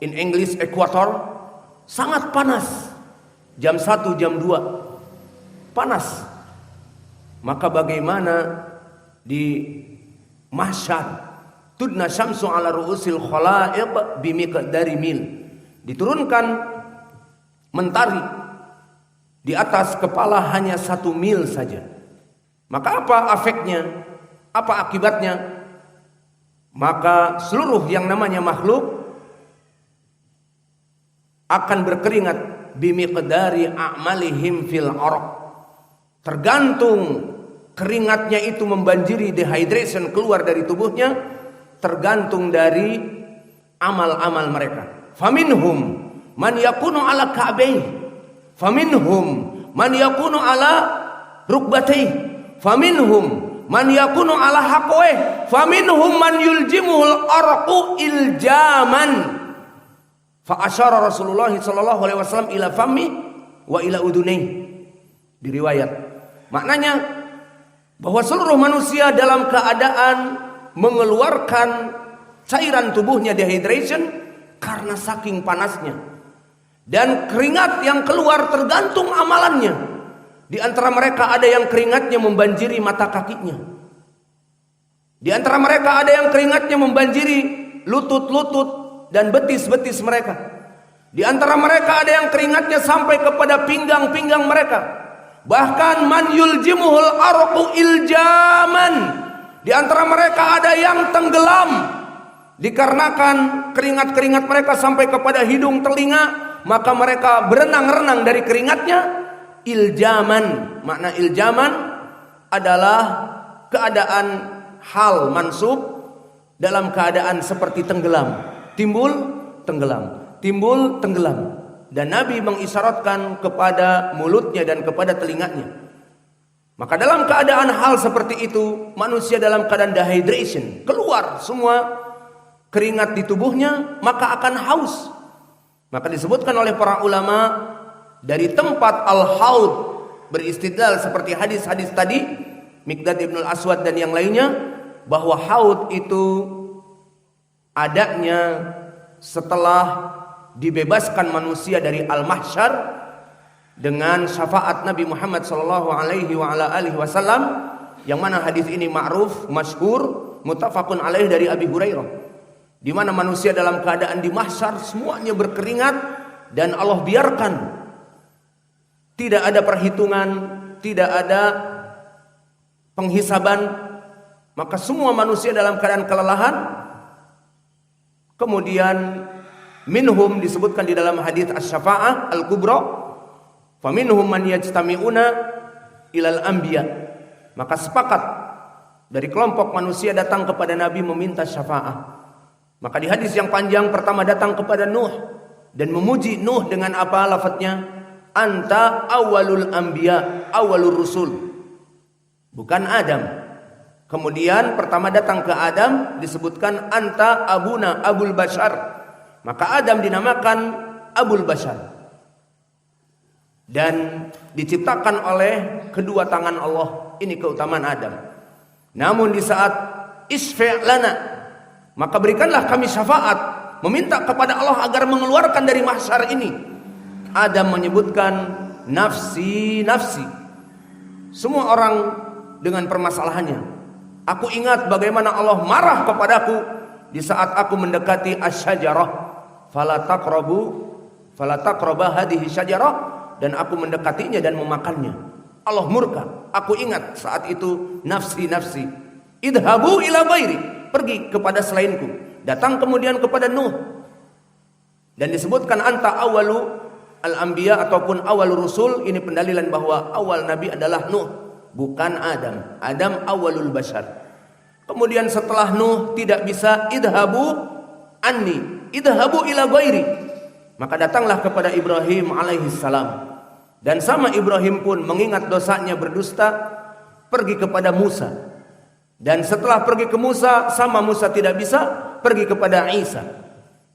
in English Equator, sangat panas. Jam 1, jam 2 panas. Maka bagaimana di mahsyar, tudna syamsu ala ru'usil khalaiq bimiqdari mil, diturunkan mentari di atas kepala hanya 1 mil saja. Maka apa efeknya? Apa akibatnya? Maka seluruh yang namanya makhluk akan berkeringat bimiqdari a'malihim fil araq. Tergantung keringatnya itu membanjiri, dehydration keluar dari tubuhnya, tergantung dari amal-amal mereka. Faminhum man yakunu ala ka'baih, faminhum man yakunu ala rukbatayh, faminhum man yakunu ala haqweh, faminhum man yuljimuhul arqu iljaman. Fa asyara Rasulullah sallallahu alaihi wasallam ila fami wa ila udunai. Di riwayat maknanya bahwa seluruh manusia dalam keadaan mengeluarkan cairan tubuhnya, dehydration, karena saking panasnya. Dan keringat yang keluar tergantung amalannya. Di antara mereka ada yang keringatnya membanjiri mata kakinya. Di antara mereka ada yang keringatnya membanjiri lutut-lutut dan betis-betis mereka. Di antara mereka ada yang keringatnya sampai kepada pinggang-pinggang mereka. Bahkan man yuljimuhul arqu iljaman. Di antara mereka ada yang tenggelam dikarenakan keringat-keringat mereka sampai kepada hidung, telinga, maka mereka berenang-renang dari keringatnya. Iljaman, makna iljaman adalah keadaan hal mansub dalam keadaan seperti tenggelam. Timbul, tenggelam, timbul, tenggelam. Dan Nabi mengisyaratkan kepada mulutnya dan kepada telinganya. Maka dalam keadaan hal seperti itu, manusia dalam keadaan dehydration, keluar semua keringat di tubuhnya, maka akan haus. Maka disebutkan oleh para ulama dari tempat al-haud, beristidlal seperti hadis-hadis tadi, Miqdad ibn al-Aswad dan yang lainnya, bahwa haud itu adanya setelah dibebaskan manusia dari al-mahsyar dengan syafaat Nabi Muhammad sallallahu alaihi wa ala alihi wasallam, yang mana hadis ini ma'ruf, masyhur, muttafaqun alaih dari Abi Hurairah, di mana manusia dalam keadaan di mahsyar semuanya berkeringat dan Allah biarkan, tidak ada perhitungan, tidak ada penghisaban, maka semua manusia dalam keadaan kelelahan. Kemudian minhum disebutkan di dalam hadis asy-syafa'ah al-kubra, faminhum man yajtami'una ilal anbiya. Maka sepakat dari kelompok manusia datang kepada Nabi meminta syafa'ah. Maka di hadis yang panjang pertama datang kepada Nuh dan memuji Nuh dengan apa lafadznya? Anta awalul anbiya, awalur rusul. Bukan Adam. Kemudian pertama datang ke Adam disebutkan anta abuna abul bashar. Maka Adam dinamakan abul bashar. Dan diciptakan oleh kedua tangan Allah. Ini keutamaan Adam. Namun di saat isfi' lana, maka berikanlah kami syafaat, meminta kepada Allah agar mengeluarkan dari mahsyar ini. Adam menyebutkan nafsi, nafsi. Semua orang dengan permasalahannya. Aku ingat bagaimana Allah marah kepadaku di saat aku mendekati asy-syajarah, fala taqrabu hadhihi syajarah, dan aku mendekatinya dan memakannya. Allah murka. Aku ingat saat itu nafsi, nafsi. Idhabu ila ghairi, pergi kepada selainku. Datang kemudian kepada Nuh. Dan disebutkan anta awalu al-anbiya ataupun awal rusul. Ini pendalilan bahwa awal nabi adalah Nuh, bukan Adam. Adam awalul bashar. Kemudian setelah Nuh tidak bisa, idhabu anni, idhabu ila ghairi, maka datanglah kepada Ibrahim alaihi salam. Dan sama Ibrahim pun mengingat dosanya berdusta, pergi kepada Musa. Dan setelah pergi ke Musa, sama Musa tidak bisa, pergi kepada Isa.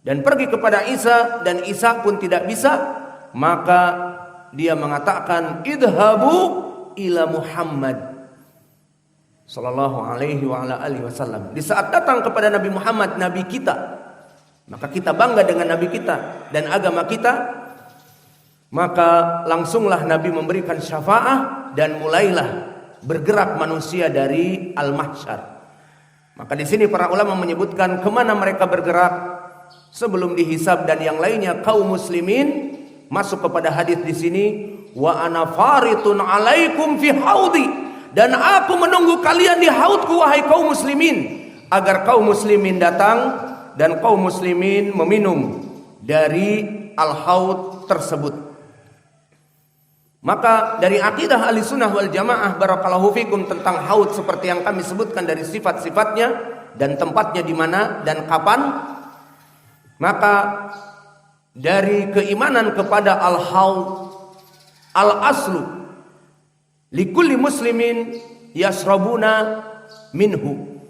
Dan pergi kepada Isa, dan Isa pun tidak bisa, maka dia mengatakan idhabu ila Muhammad sallallahu alaihi wa ala alihi wasallam. Di saat datang kepada Nabi Muhammad, nabi kita, maka kita bangga dengan Nabi kita dan agama kita, maka langsunglah Nabi memberikan syafaat dan mulailah bergerak manusia dari al-mahsyar. Maka di sini para ulama menyebutkan kemana mereka bergerak sebelum dihisab dan yang lainnya. Kaum muslimin masuk kepada hadis di sini, wa ana faritun alaikum fi haudi, dan aku menunggu kalian di haudku wahai kaum muslimin, agar kaum muslimin datang dan kaum muslimin meminum dari al-haud tersebut. Maka dari akidah Ahlussunnah wal Jamaah barakallahu fikum tentang haud seperti yang kami sebutkan dari sifat-sifatnya dan tempatnya di mana dan kapan, maka dari keimanan kepada al-haud, al-aslu likulli muslimin yasrabuna minhu,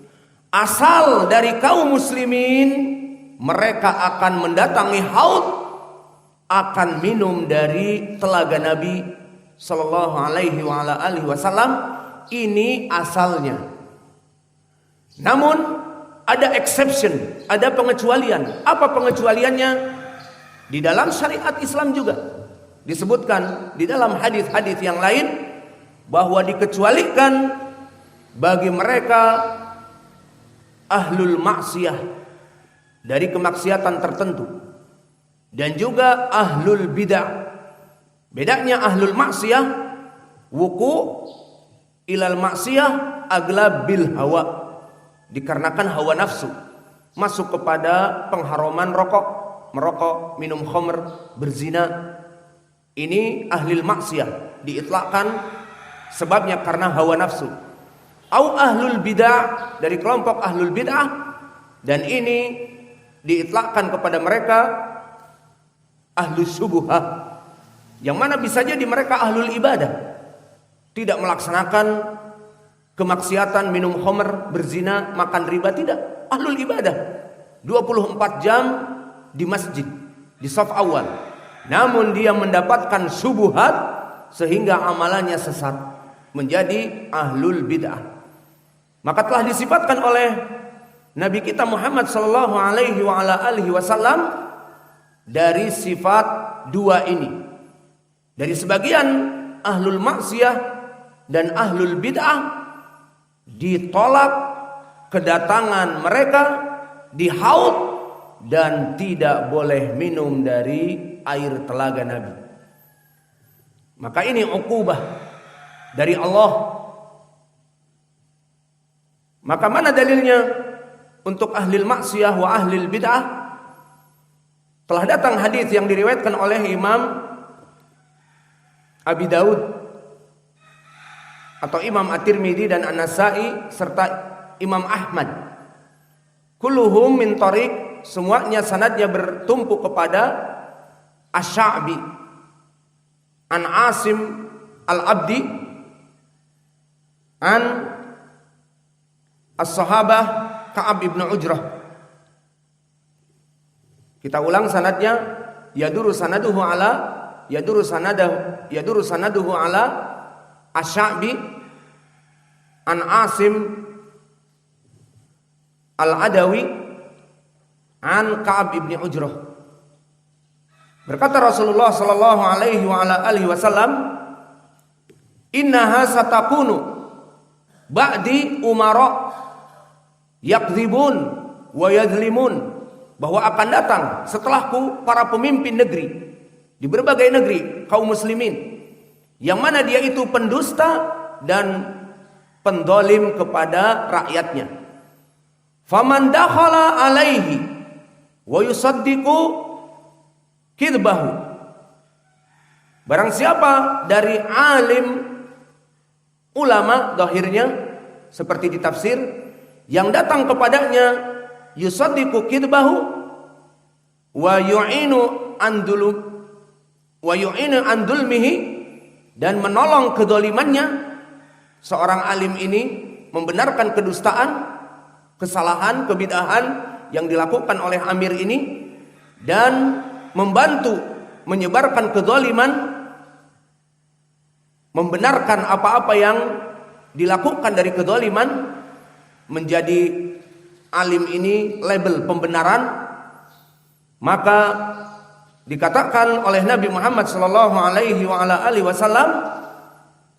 asal dari kaum muslimin mereka akan mendatangi haud, akan minum dari telaga Nabi sallallahu alaihi wa ala alihi wasallam. Ini asalnya. Namun ada exception, ada pengecualian. Apa pengecualiannya? Di dalam syariat Islam juga disebutkan di dalam hadis-hadis yang lain bahwa dikecualikan bagi mereka ahlul maksiyah dari kemaksiatan tertentu, dan juga ahlul bid'ah. Bedanya ahlul maksiyah wuku ilal maksiyah aglab bil hawa, dikarenakan hawa nafsu masuk kepada pengharaman rokok, merokok, minum khamr, berzina. Ini ahlul maksiyah diitlakkan sebabnya karena hawa nafsu. Au ahlul bid'ah dari kelompok ahlul bid'ah, dan ini diitlakkan kepada mereka ahlus syubhah, yang mana bisa jadi mereka ahlul ibadah, tidak melaksanakan kemaksiatan, minum khamr, berzina, makan riba, tidak. Ahlul ibadah 24 jam di masjid, di saf awal, namun dia mendapatkan syubhat sehingga amalannya sesat, menjadi ahlul bid'ah. Maka telah disifatkan oleh Nabi kita Muhammad sallallahu alaihi wa ala alihi wasallam dari sifat dua ini. Dari sebagian ahlul maksiyah dan ahlul bid'ah ditolak kedatangan mereka di haud dan tidak boleh minum dari air telaga Nabi. Maka ini uqubah dari Allah. Maka mana dalilnya untuk ahlul maksiyah wa ahlul bid'ah? Telah datang hadis yang diriwayatkan oleh Imam Abi Daud atau Imam At-Tirmidzi dan An-Nasa'i serta Imam Ahmad. Kulluhum min tariq, semuanya sanadnya bertumpu kepada Asy-Sya'bi an Asim Al-Abdi an As-Sahabah Ka'ab ibn Ujrah. Kita ulang sanadnya, yaduru sanaduhu ala Asy-Sya'bi an Asim Al-Adawi an Ka'ab ibn Ujrah. Berkata Rasulullah sallallahu alaihi wa ala alihi wasallam, innaha satakunu ba'di umara yakdzibun wa yadzlimun, bahwa akan datang setelahku para pemimpin negeri di berbagai negeri kaum muslimin, yang mana dia itu pendusta dan pendolim kepada rakyatnya. Faman dakhala alaihi wa yusaddiqu kidbahu, barang siapa dari alim ulama zahirnya seperti di tafsir yang datang kepadanya yusaddiqu kidbahu wa yu'inu andulmihi, dan menolong kedolimannya. Seorang alim ini membenarkan kedustaan, kesalahan, kebid'ahan yang dilakukan oleh amir ini, dan membantu menyebarkan kedoliman, membenarkan apa-apa yang dilakukan dari kedoliman. Menjadi alim ini label pembenaran, Maka dikatakan oleh Nabi Muhammad sallallahu alaihi wasallam,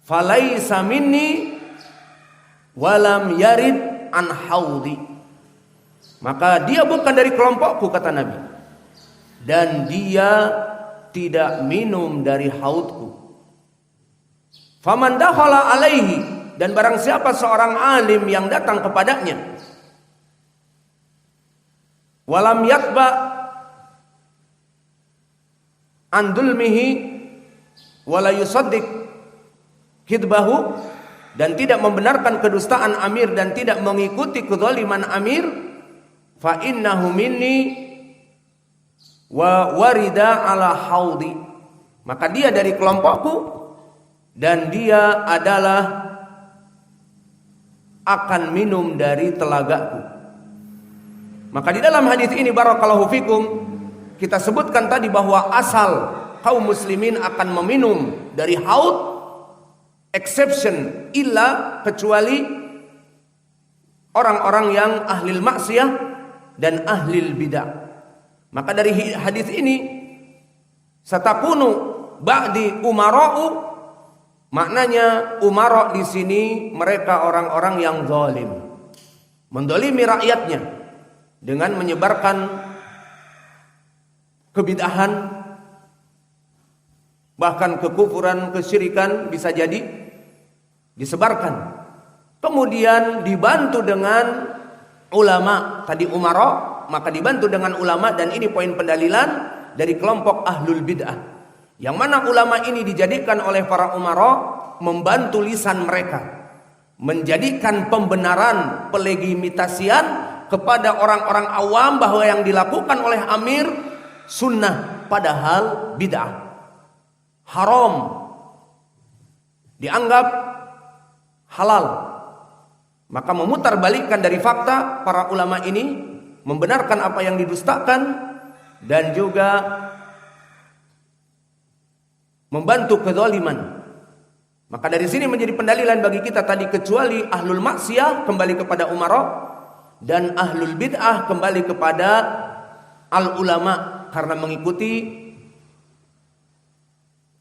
"Falaisa minni walam yarid an haudi." Maka dia bukan dari kelompokku, kata Nabi, dan dia tidak minum dari haudku. Faman dakhala alaihi, dan barang siapa seorang alim yang datang kepadanya, walam yatba andulmihi wala yusaddiq hidbahu, dan tidak membenarkan kedustaan amir dan tidak mengikuti kezaliman amir, fa innahu minni wa warida ala haudi, maka dia dari kelompokku dan dia adalah akan minum dari telagaku. Maka di dalam hadis ini barakallahu fikum, kita sebutkan tadi bahwa asal kaum muslimin akan meminum dari haud, exception, illa, kecuali orang-orang yang ahli maksiyah dan ahli bidah. Maka dari hadis ini, satakunu ba'di umara'u, maknanya umara di sini mereka orang-orang yang zalim, mendolimi rakyatnya dengan menyebarkan kebid'ahan, bahkan kekufuran, kesyirikan bisa jadi disebarkan. Kemudian dibantu dengan ulama, tadi umara, maka dibantu dengan ulama, dan ini poin pendalilan dari kelompok ahlul bid'ah, yang mana ulama ini dijadikan oleh para umara membantu lisan mereka, menjadikan pembenaran, pelegitimasian kepada orang-orang awam bahwa yang dilakukan oleh amir sunnah, padahal bid'ah, haram, dianggap halal. Maka memutarbalikkan dari fakta, para ulama ini membenarkan apa yang didustakan dan juga membantu kezaliman. Maka dari sini menjadi pendalilan bagi kita tadi, kecuali ahlul maksiyah kembali kepada umara, dan ahlul bid'ah kembali kepada al ulama, karena mengikuti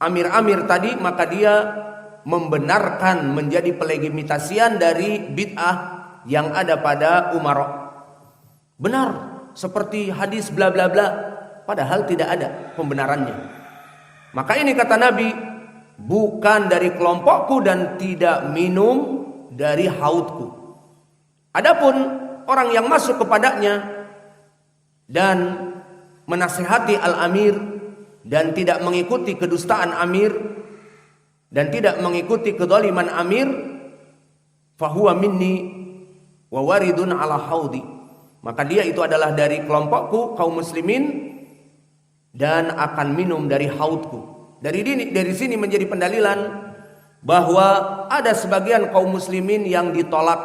amir-amir tadi, maka dia membenarkan, menjadi pelegitimasian dari bid'ah yang ada pada umara. Benar, seperti hadis bla bla bla, padahal tidak ada pembenarannya. Maka ini kata Nabi, bukan dari kelompokku dan tidak minum dari haudku. Adapun orang yang masuk kepadanya dan menasihati al-amir dan tidak mengikuti kedustaan amir dan tidak mengikuti kezaliman amir, fahuwa minni wa waridun ala haudi, maka dia itu adalah dari kelompokku kaum muslimin dan akan minum dari haudku. Dari sini menjadi pendalilan bahwa ada sebagian kaum muslimin yang ditolak,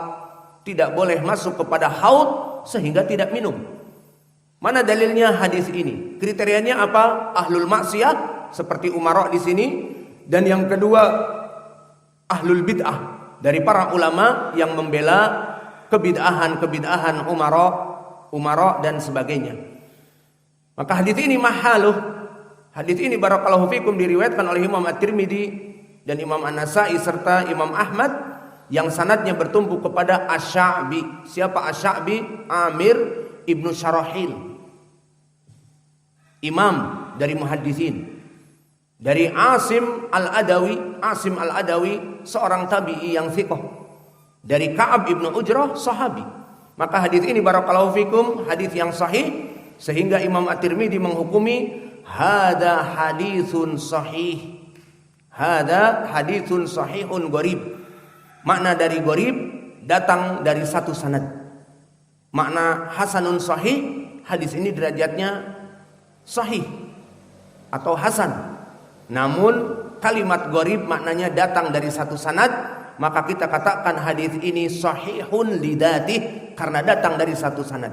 tidak boleh masuk kepada haud sehingga tidak minum. Mana dalilnya hadis ini? Kriterianya apa? Ahlul maksiyah seperti umara di sini, dan yang kedua ahlul bid'ah dari para ulama yang membela kebid'ahan umara dan sebagainya. Maka hadis ini mahaluh. Hadis ini barakallahu fikum diriwayatkan oleh Imam At-Tirmidzi dan Imam An-Nasa'i serta Imam Ahmad, yang sanadnya bertumpu kepada Asy-Sya'bi. Siapa Asy-Sya'bi? Amir Ibnu Syarahil, imam dari muhaddisin. Dari Asim Al-Adawi seorang tabi'i yang thiqah. Dari Ka'ab Ibnu Ujrah, sahabi. Maka hadis ini barakallahu fikum hadis yang sahih, sehingga Imam At-Tirmidzi menghukumi hada haditsun sahih. Hada haditsun sahihun gharib. Makna dari gharib datang dari satu sanad. Makna hasanun sahih, hadis ini derajatnya sahih atau hasan. Namun kalimat gharib maknanya datang dari satu sanad, maka kita katakan hadis ini sahihun lidatih karena datang dari satu sanad.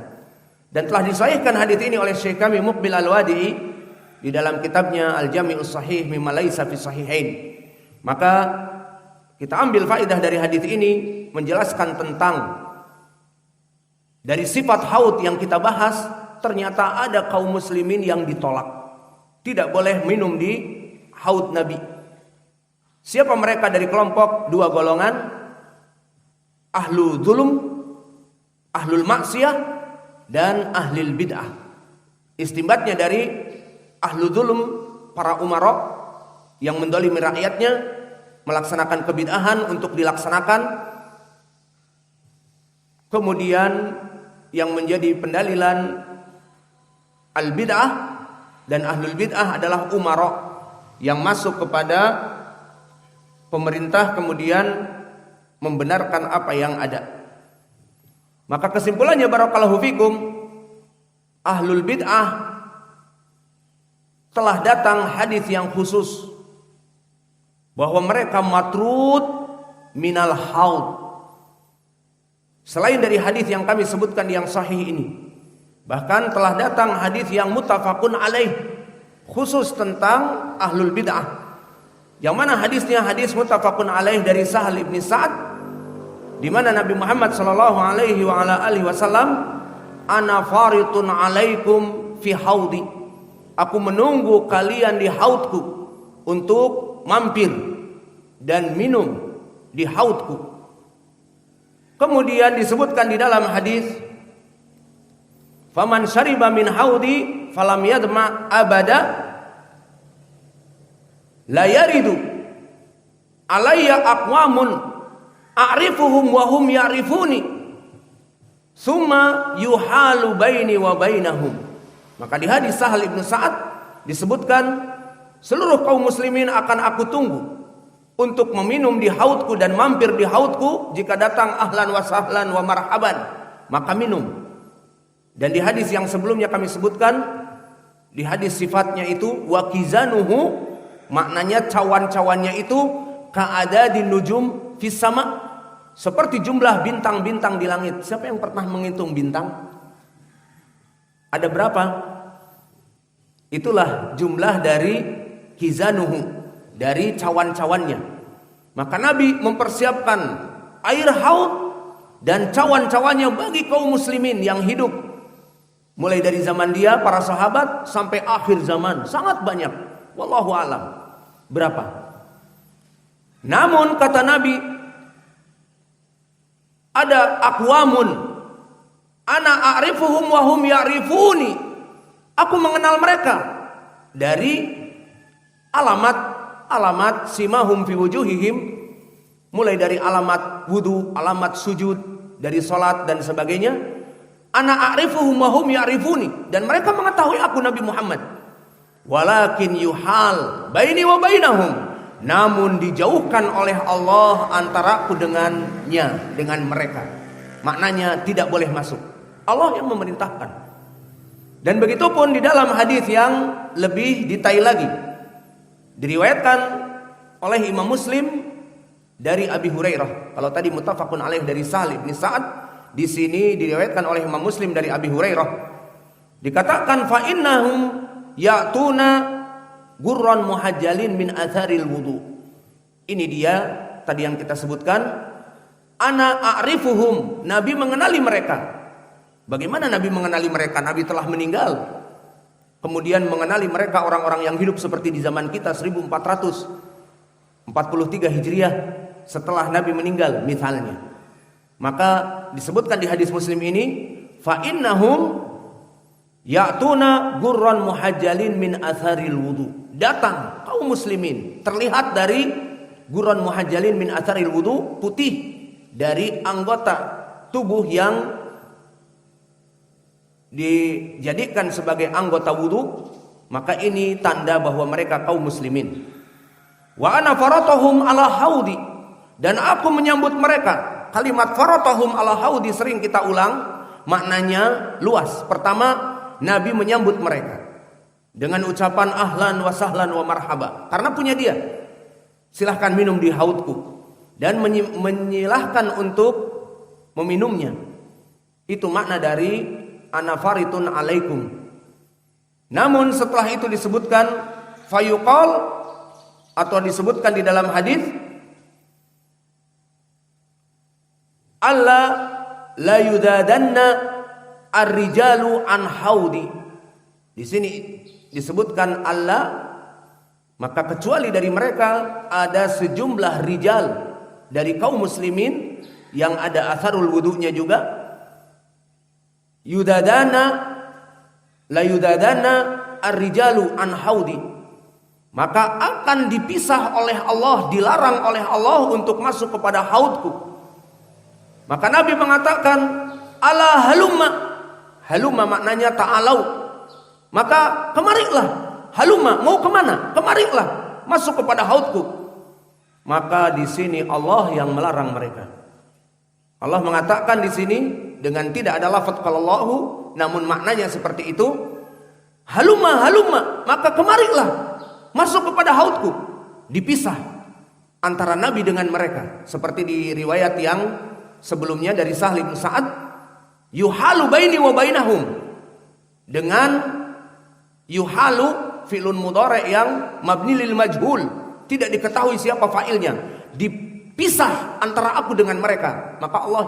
Dan telah disahihkan hadis ini oleh Syekh kami Muqbil Al-Wadi'i di dalam kitabnya Al-Jami'us Sahih mimma laisa fi sahihain. Maka kita ambil faedah dari hadis ini, menjelaskan tentang dari sifat haud yang kita bahas, ternyata ada kaum muslimin yang ditolak. Tidak boleh minum di haud Nabi. Siapa mereka dari kelompok dua golongan? Ahlu zulum, ahlul maksiyah, dan ahlil bid'ah. Istimbatnya dari ahlu zulum, para umara yang mendolimi rakyatnya, melaksanakan kebid'ahan untuk dilaksanakan. Kemudian yang menjadi pendalilan al-bid'ah dan ahlul bid'ah adalah umara yang masuk kepada pemerintah kemudian membenarkan apa yang ada. Maka kesimpulannya barakallahu fikum, ahlul bid'ah telah datang hadis yang khusus bahwa mereka matrud minal haud. Selain dari hadis yang kami sebutkan yang sahih ini, bahkan telah datang hadis yang muttafaqun alaih khusus tentang ahlul bid'ah. Yang mana hadisnya hadis muttafaqun alaih dari Sahal ibn Sa'ad, di mana Nabi Muhammad sallallahu alaihi wa ala alihi wasallam, ana faritun alaikum fi haudi. Aku menunggu kalian di haudku untuk mampir dan minum di haudku. Kemudian disebutkan di dalam hadis, faman syariba min haudi falam yadma abada la yaridu alayya aqwamun a'rifuhum wa hum ya'rifuni summa yuhalu baini wa bainahum. Maka di hadis Sahal ibn Sa'ad disebutkan, seluruh kaum muslimin akan aku tunggu untuk meminum di haudku dan mampir di haudku. Jika datang ahlan wa sahlan wa marhaban, maka minum. Dan di hadis yang sebelumnya kami sebutkan, di hadis sifatnya itu wa kizanuhu, maknanya cawan-cawannya itu ka'adadin nujum fis sama, seperti jumlah bintang-bintang di langit. Siapa yang pernah menghitung bintang? Ada berapa? Itulah jumlah dari kizanuhu, dari cawan-cawannya. Maka Nabi mempersiapkan air haud dan cawan-cawannya bagi kaum muslimin yang hidup mulai dari zaman dia, para sahabat, sampai akhir zaman. Sangat banyak, wallahu alam berapa. Namun kata Nabi, ada aqwamun ana a'rifuhum wa hum ya'rifuni. Aku mengenal mereka dari alamat simahum fi wujuhihim, mulai dari alamat wudu, alamat sujud, dari salat dan sebagainya. Ana a'rifuhum wa hum ya'rifuni, dan mereka mengetahui aku Nabi Muhammad. Walakin yuhal baini wa bainahum, namun dijauhkan oleh Allah antaraku dengannya, dengan mereka. Maknanya tidak boleh masuk. Allah yang memerintahkan. Dan begitu pun di dalam hadis yang lebih detail lagi, diriwayatkan oleh Imam Muslim dari Abi Hurairah. Kalau tadi muttafaqun alaih dari Sahal bin Sa'ad, di sini diriwayatkan oleh Imam Muslim dari Abi Hurairah. Dikatakan fa innahum ya'tuna gurran muhajjalin min atharil wudu. Ini dia tadi yang kita sebutkan, ana a'rifuhum, Nabi mengenali mereka. Bagaimana Nabi mengenali mereka? Nabi telah meninggal. Kemudian mengenali mereka orang-orang yang hidup seperti di zaman kita 1443 Hijriah setelah Nabi meninggal misalnya. Maka disebutkan di hadis Muslim ini, fa innahum ya'tuna gurran muhajjalin min atharil wudu. Datang kaum muslimin terlihat dari gurran muhajjalin min atharil wudu, putih dari anggota tubuh yang dijadikan sebagai anggota wudu. Maka ini tanda bahwa mereka kaum muslimin. Wa ana faratahum ala haudi, dan aku menyambut mereka. Kalimat faratahum ala haudi sering kita ulang, maknanya luas. Pertama, Nabi menyambut mereka dengan ucapan ahlan wa sahlan wa marhaba, karena punya dia. Silahkan minum di haudku, dan menyilahkan untuk meminumnya. Itu makna dari ana faritun alaikum. Namun setelah itu disebutkan fayuqal, atau disebutkan di dalam hadis, alla la yudadanna ar-rijalu an haudi. Di sini disebutkan Allah, maka kecuali dari mereka ada sejumlah rijal dari kaum muslimin yang ada atharul wudunya juga, la yudadana ar-rijalu an haudi, maka akan dipisah oleh Allah, dilarang oleh Allah untuk masuk kepada haudku. Maka Nabi mengatakan, ala halumma. Halumma maknanya ta'alau. Maka kemarilah. Halumma, mau kemana? Kemarilah, masuk kepada haudku. Maka di sini Allah yang melarang mereka. Allah mengatakan di sini dengan tidak ada lafaz qalallahu, namun maknanya seperti itu. Halumma, halumma, maka kemarilah, masuk kepada haudku. Dipisah antara Nabi dengan mereka, seperti di riwayat yang sebelumnya dari Sahl bin Sa'ad, yuhalu baini wa bainahum, dengan yuhalu fi'lun mudhari' yang mabni lil majhul, tidak diketahui siapa fa'ilnya, dipisah antara aku dengan mereka. Maka Allah